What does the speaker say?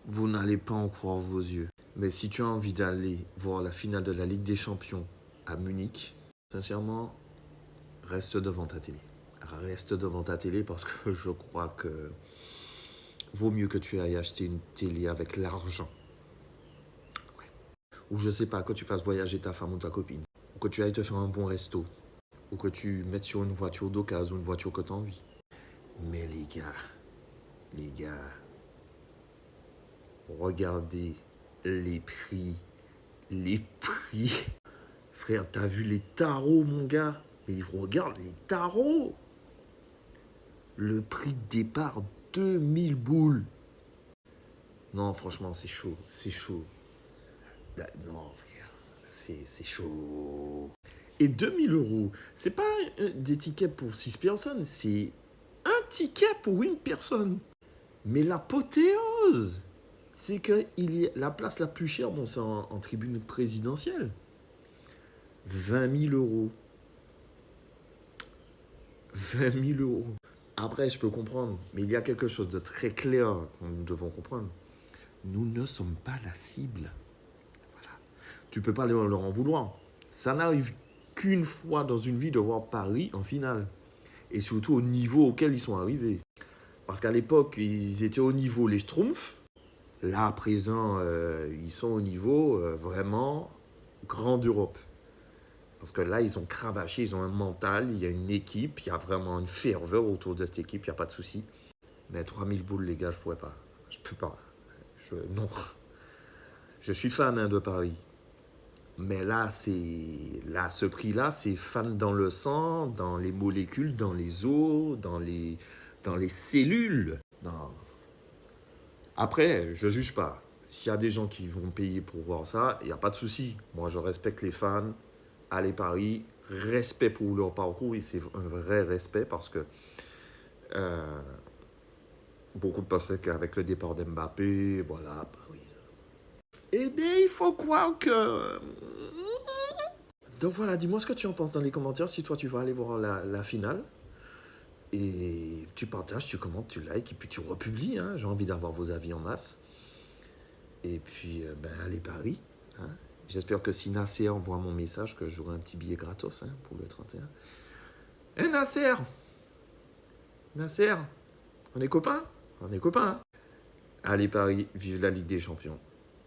vous n'allez pas en croire vos yeux. Mais si tu as envie d'aller voir la finale de la Ligue des Champions à Munich, sincèrement, reste devant ta télé. Reste devant ta télé parce que je crois que vaut mieux que tu ailles acheter une télé avec l'argent. Ouais. Ou je sais pas, que tu fasses voyager ta femme ou ta copine. Ou que tu ailles te faire un bon resto. Ou que tu mettes sur une voiture d'occasion ou une voiture que tu as envie. Mais les gars, regardez les prix. Les prix. Frère, t'as vu les tarots, mon gars? Mais regarde les tarots. Le prix de départ, 2000 boules. Non, franchement, c'est chaud. C'est chaud. Non, frère, c'est chaud. Et 2000 euros, c'est pas des tickets pour 6 personnes, c'est un ticket pour une personne. Mais l'apothéose, c'est que la place la plus chère, bon, c'est en tribune présidentielle. 20 000 euros. 20 000 euros. Après, je peux comprendre, mais il y a quelque chose de très clair que nous devons comprendre. Nous ne sommes pas la cible. Voilà. Tu ne peux pas leur en vouloir. Ça n'arrive qu'une fois dans une vie de voir Paris en finale. Et surtout au niveau auquel ils sont arrivés. Parce qu'à l'époque, ils étaient au niveau les Schtroumpfs. Là, à présent, ils sont au niveau vraiment grand d'Europe. Parce que là, ils ont cravaché, ils ont un mental, il y a une équipe, il y a vraiment une ferveur autour de cette équipe, il n'y a pas de souci. Mais 3000 boules, les gars, je ne pourrais pas. Je ne peux pas. Non. Je suis fan de Paris. Mais là, ce prix-là, c'est fan dans le sang, dans les molécules, dans les os, dans les cellules. Non. Après, je ne juge pas. S'il y a des gens qui vont payer pour voir ça, il n'y a pas de souci. Moi, je respecte les fans. Allez Paris, respect pour leur parcours, et c'est un vrai respect parce que beaucoup de personnes qu'avec le départ d'Mbappé, voilà, Paris. Eh bien, il faut croire que... Donc voilà, dis-moi ce que tu en penses dans les commentaires si toi tu vas aller voir la finale. Et tu partages, tu commentes, tu likes, et puis tu republies. Hein. J'ai envie d'avoir vos avis en masse. Et puis, allez Paris. Hein. J'espère que si Nasser envoie mon message, que j'aurai un petit billet gratos pour le 31. Eh Nasser, on est copains? On est copains. Allez Paris, vive la Ligue des Champions.